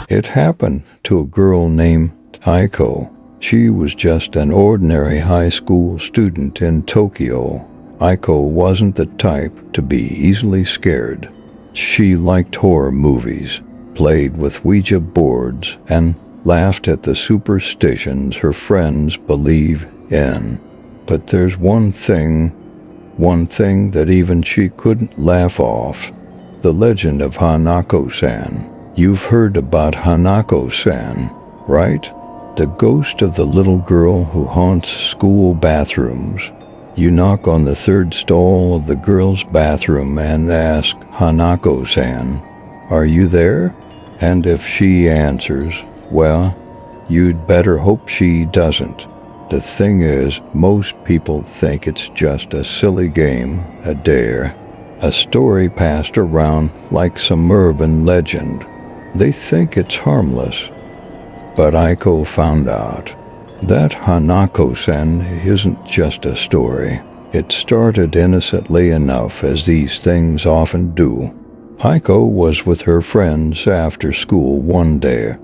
It happened to a girl named Aiko. She was just an ordinary high school student in Tokyo. Aiko wasn't the type to be easily scared. She liked horror movies, played with Ouija boards, and laughed at the superstitions her friends believe in. But there's one thing that even she couldn't laugh off. The legend of Hanako-San. You've heard about Hanako-San, right? The ghost of the little girl who haunts school bathrooms. You knock on the third stall of the girls' bathroom and ask Hanako-San, "Are you there?" And if she answers, well, you'd better hope she doesn't. The thing is, most people think it's just a silly game, a dare, a story passed around like some urban legend. They think it's harmless. But Aiko found out that Hanako-san isn't just a story. It started innocently enough, as these things often do. Aiko was with her friends after school one day,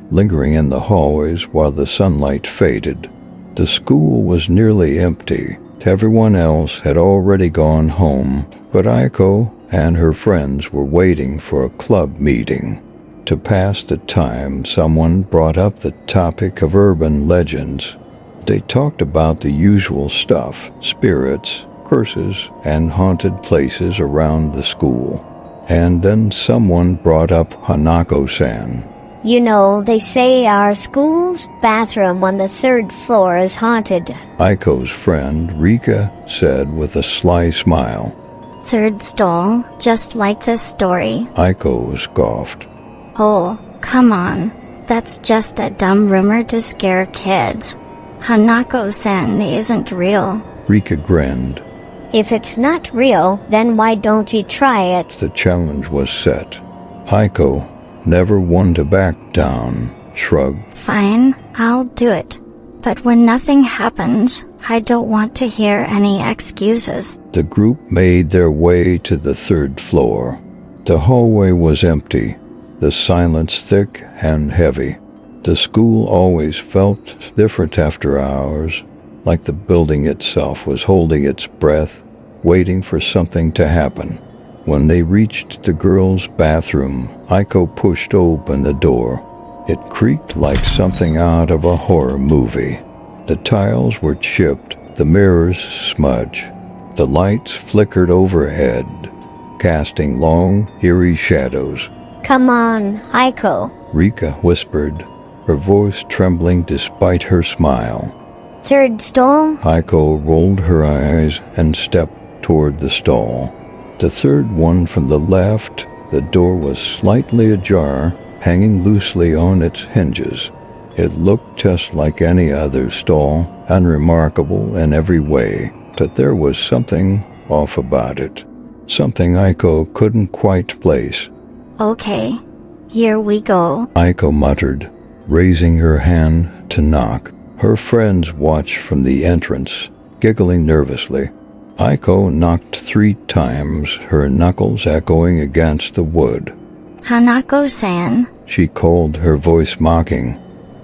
lingering in the hallways while the sunlight faded. The school was nearly empty. Everyone else had already gone home, but Aiko and her friends were waiting for a club meeting. To pass the time, someone brought up the topic of urban legends. They talked about the usual stuff, spirits, curses, and haunted places around the school. And then someone brought up Hanako-san. You know, they say our school's bathroom on the third floor is haunted. Aiko's friend, Rika, said with a sly smile. Third stall, just like this story. Aiko scoffed. Oh, come on. That's just a dumb rumor to scare kids. Hanako-san isn't real. Rika grinned. If it's not real, then why don't you try it? The challenge was set. Aiko, never one to back down, shrugged. Fine, I'll do it. But when nothing happens, I don't want to hear any excuses. The group made their way to the third floor. The hallway was empty, the silence thick and heavy. The school always felt different after hours, like the building itself was holding its breath, waiting for something to happen. When they reached the girls' bathroom, Aiko pushed open the door. It creaked like something out of a horror movie. The tiles were chipped, the mirrors smudged. The lights flickered overhead, casting long, eerie shadows. Come on, Aiko, Rika whispered, her voice trembling despite her smile. Third stall? Aiko rolled her eyes and stepped toward the stall. The third one from the left, the door was slightly ajar, hanging loosely on its hinges. It looked just like any other stall, unremarkable in every way, but there was something off about it. Something Aiko couldn't quite place. Okay, here we go, Aiko muttered, raising her hand to knock. Her friends watched from the entrance, giggling nervously. Aiko knocked 3 times, her knuckles echoing against the wood. Hanako-san, She called, her voice mocking.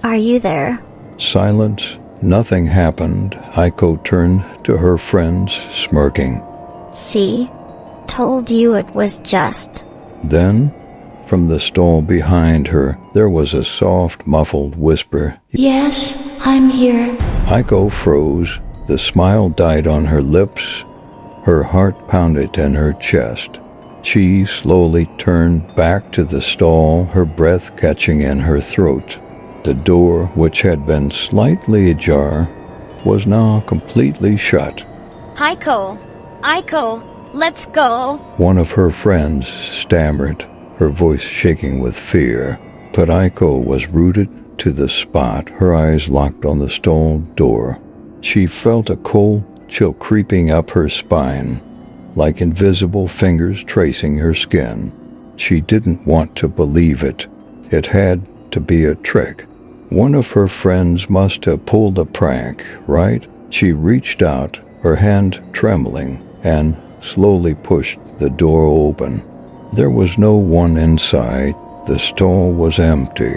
are you there? Silence. Nothing happened. Aiko turned to her friends, smirking. See? Told you it was just. Then, from the stall behind her, there was a soft, muffled whisper. Yes, I'm here. Aiko froze. The smile died on her lips. Her heart pounded in her chest. She slowly turned back to the stall, her breath catching in her throat. The door, which had been slightly ajar, was now completely shut. Aiko, let's go. One of her friends stammered, her voice shaking with fear. But Aiko was rooted to the spot, her eyes locked on the stall door. She felt a cold chill creeping up her spine, like invisible fingers tracing her skin. She didn't want to believe it. It had to be a trick. One of her friends must have pulled a prank, right? She reached out, her hand trembling, and slowly pushed the door open. There was no one inside. The stall was empty.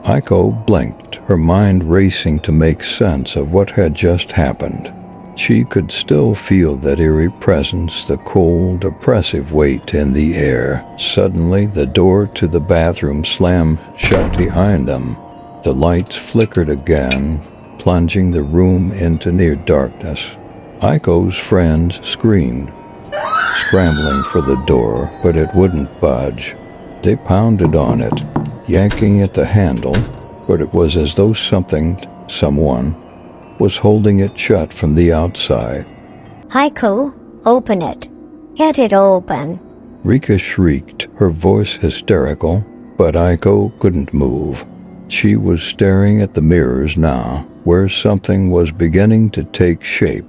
Aiko blinked, her mind racing to make sense of what had just happened. She could still feel that eerie presence, the cold, oppressive weight in the air. Suddenly, the door to the bathroom slammed shut behind them. The lights flickered again, plunging the room into near darkness. Aiko's friend screamed, scrambling for the door, but it wouldn't budge. They pounded on it, yanking at the handle, but it was as though someone, was holding it shut from the outside. Aiko, open it. Get it open. Rika shrieked, her voice hysterical, but Aiko couldn't move. She was staring at the mirrors now, where something was beginning to take shape.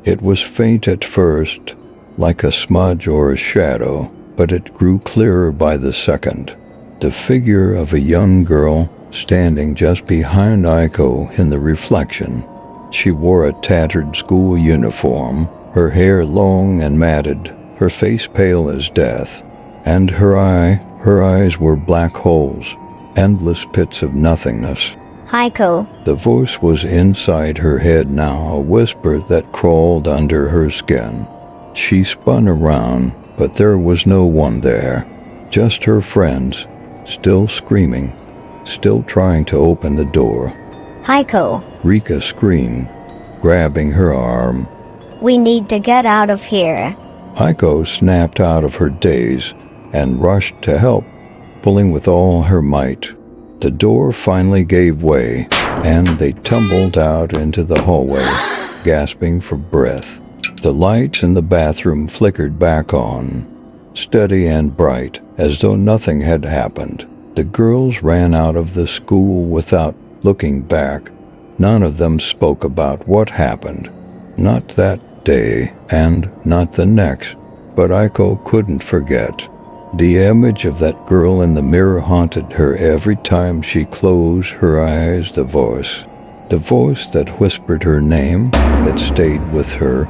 It was faint at first, like a smudge or a shadow, but it grew clearer by the second. The figure of a young girl standing just behind Aiko in the reflection. She wore a tattered school uniform, her hair long and matted, her face pale as death, and her eyes were black holes, endless pits of nothingness. Aiko. The voice was inside her head now, a whisper that crawled under her skin. She spun around, but there was no one there, just her friends, still screaming, still trying to open the door. Aiko. Rika screamed, grabbing her arm. We need to get out of here. Aiko snapped out of her daze and rushed to help, pulling with all her might. The door finally gave way, and they tumbled out into the hallway, gasping for breath. The lights in the bathroom flickered back on, steady and bright, as though nothing had happened. The girls ran out of the school without looking back. None of them spoke about what happened. Not that day, and not the next, but Aiko couldn't forget. The image of that girl in the mirror haunted her every time she closed her eyes. The voice that whispered her name, had stayed with her,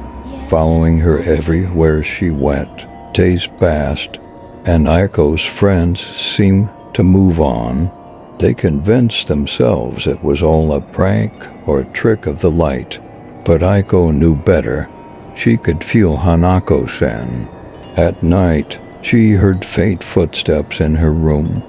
following her everywhere she went. Days passed, and Aiko's friends seemed to move on. They convinced themselves it was all a prank or a trick of the light, but Aiko knew better. She could feel Hanako-San. At night, she heard faint footsteps in her room,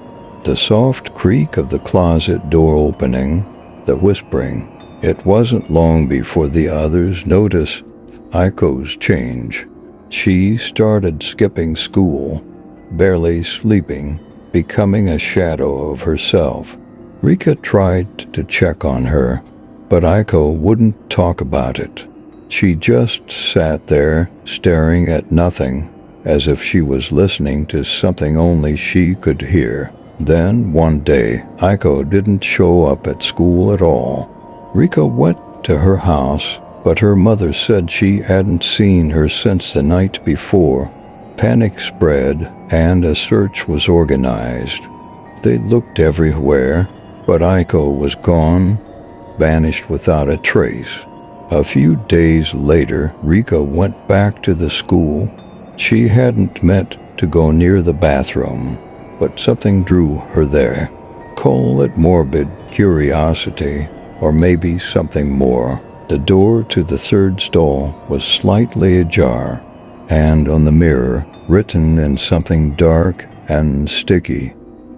the soft creak of the closet door opening, the whispering. It wasn't long before the others noticed Aiko's change. She started skipping school, barely sleeping, becoming a shadow of herself. Rika tried to check on her, but Aiko wouldn't talk about it. She just sat there, staring at nothing, as if she was listening to something only she could hear. Then, one day, Aiko didn't show up at school at all. Rika went to her house, but her mother said she hadn't seen her since the night before. Panic spread, and a search was organized. They looked everywhere, but Aiko was gone, vanished without a trace. A few days later, Rika went back to the school. She hadn't meant to go near the bathroom, but something drew her there. Call it morbid curiosity, or maybe something more. The door to the third stall was slightly ajar, and on the mirror, written in something dark and sticky,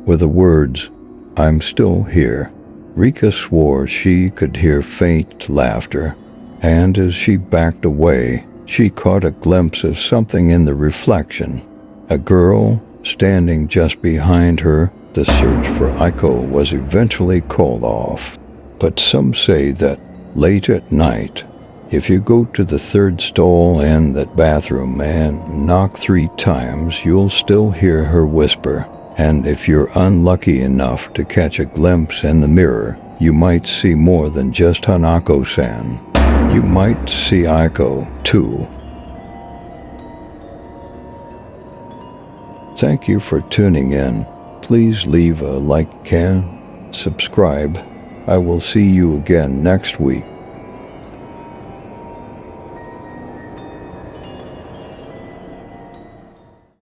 were the words, "I'm still here." Rika swore she could hear faint laughter, and as she backed away, she caught a glimpse of something in the reflection. A girl standing just behind her. The search for Aiko was eventually called off. But some say that late at night, if you go to the third stall in that bathroom and knock 3 times, you'll still hear her whisper. And if you're unlucky enough to catch a glimpse in the mirror, you might see more than just Hanako-San. You might see Aiko, too. Thank you for tuning in. Please leave a like and subscribe. I will see you again next week.